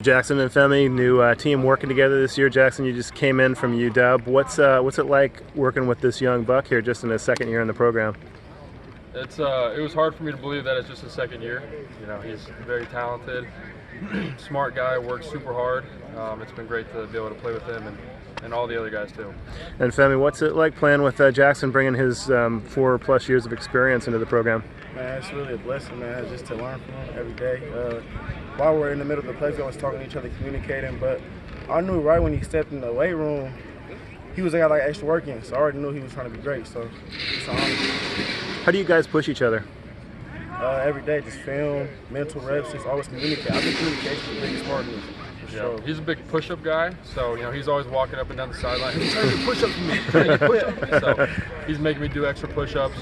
Jackson and Femi, new team working together this year. Jackson, you just came in from UW. What's it like working with this young buck here just in his second year in the program? It was hard for me to believe that it's just his second year. You know, he's very talented, smart guy, works super hard. It's been great to be able to play with him and all the other guys too. And Femi, what's it like playing with Jackson, bringing his 4+ years of experience into the program? Man, it's really a blessing, man, just to learn from him every day. While we're in the middle of the play, we always talking to each other, communicating, but I knew right when he stepped in the weight room, he was got like extra work in, so I already knew he was trying to be great, so it's an honor. How do you guys push each other? Every day, just film, mental reps, just always communicate. I think communication is the biggest part of this. Yeah, he's a big push-up guy, so you know he's always walking up and down the sideline. He's trying to push-up for me. Trying to push-up. So he's making me do extra push-ups,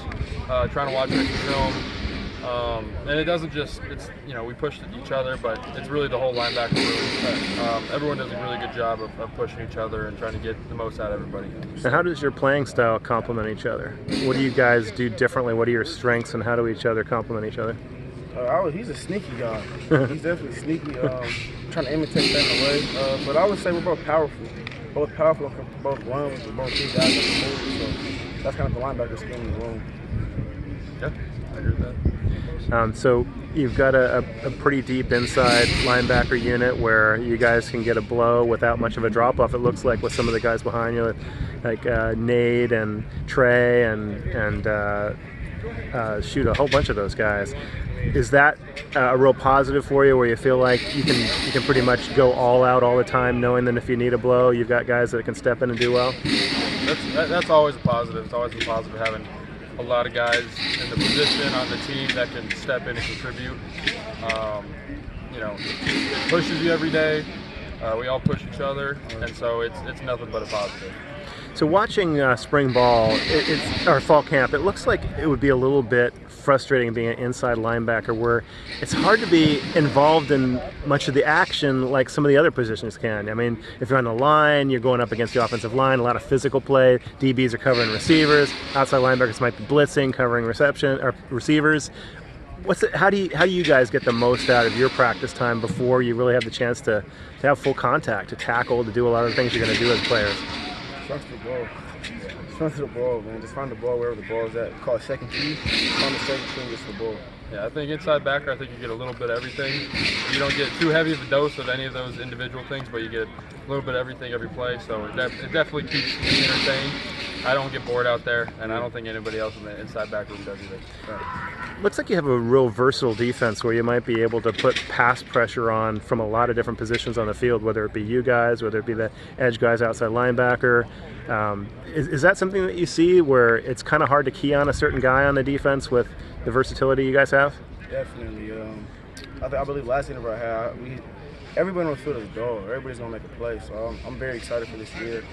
trying to watch extra film, and it doesn't just we push each other, but it's really the whole linebacker room. Everyone does a really good job of pushing each other and trying to get the most out of everybody. And how does your playing style complement each other? What do you guys do differently? What are your strengths, and how do each other complement each other? He's a sneaky guy. He's definitely sneaky, trying to imitate that in a way. But I would say we're both powerful. Both powerful, both run, we're both big guys on the move. So that's kind of the linebacker scheme in the room. Yeah, I agree with that. So you've got a pretty deep inside linebacker unit where you guys can get a blow without much of a drop-off, it looks like, with some of the guys behind you, like Nate and Trey and shoot, a whole bunch of those guys. Is that a real positive for you, where you feel like you can pretty much go all out all the time, knowing that if you need a blow, you've got guys that can step in and do well? That's always a positive. It's always a positive having a lot of guys in the position on the team that can step in and contribute. It pushes you every day. We all push each other, and so it's nothing but a positive. So watching spring ball, or fall camp, it looks like it would be a little bit frustrating being an inside linebacker, where it's hard to be involved in much of the action like some of the other positions can. I mean, if you're on the line, you're going up against the offensive line, a lot of physical play. DBs are covering receivers. Outside linebackers might be blitzing, covering reception or receivers. How do you guys get the most out of your practice time before you really have the chance to have full contact, to tackle, to do a lot of the things you're going to do as players? Front to the ball. Front to the ball, man. Just find the ball wherever the ball is at. Call it second tee. Find the second tee and get to the ball. Yeah, I think inside backer, I think you get a little bit of everything. You don't get too heavy of a dose of any of those individual things, but you get a little bit of everything every play. So it definitely keeps me entertained. I don't get bored out there, and I don't think anybody else in the inside back room does either. Right. Looks like you have a real versatile defense where you might be able to put pass pressure on from a lot of different positions on the field, whether it be you guys, whether it be the edge guys outside linebacker. Is that something that you see where it's kind of hard to key on a certain guy on the defense with the versatility you guys have? Definitely. I believe last interview I had, everybody on the field is a dog. Everybody's going to make a play, so I'm very excited for this year.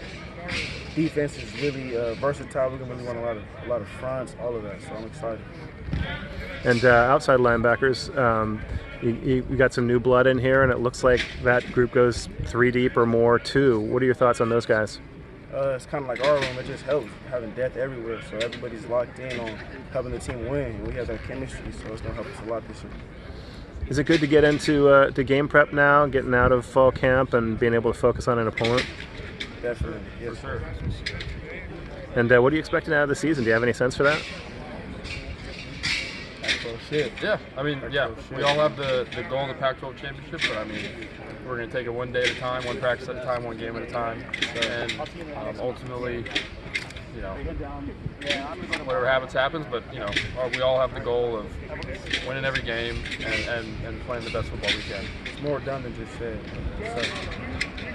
Defense is really versatile. We're going to really run a lot of fronts, all of that, so I'm excited. And outside linebackers, you got some new blood in here, and it looks like that group goes 3 deep or more too. What are your thoughts on those guys? It's kind of like our room. It just helps having depth everywhere, so everybody's locked in on helping the team win. And we have that chemistry, so it's going to help us a lot this year. Is it good to get into to game prep now, getting out of fall camp and being able to focus on an opponent? Definitely, yes, sir. And what are you expecting out of the season? Do you have any sense for that? Yeah, I mean, we all have the goal of the Pac-12 championship, but I mean, we're going to take it one day at a time, one practice at a time, one game at a time, and ultimately, whatever happens. But we all have the goal of winning every game and playing the best football we can. It's more done than just said. So.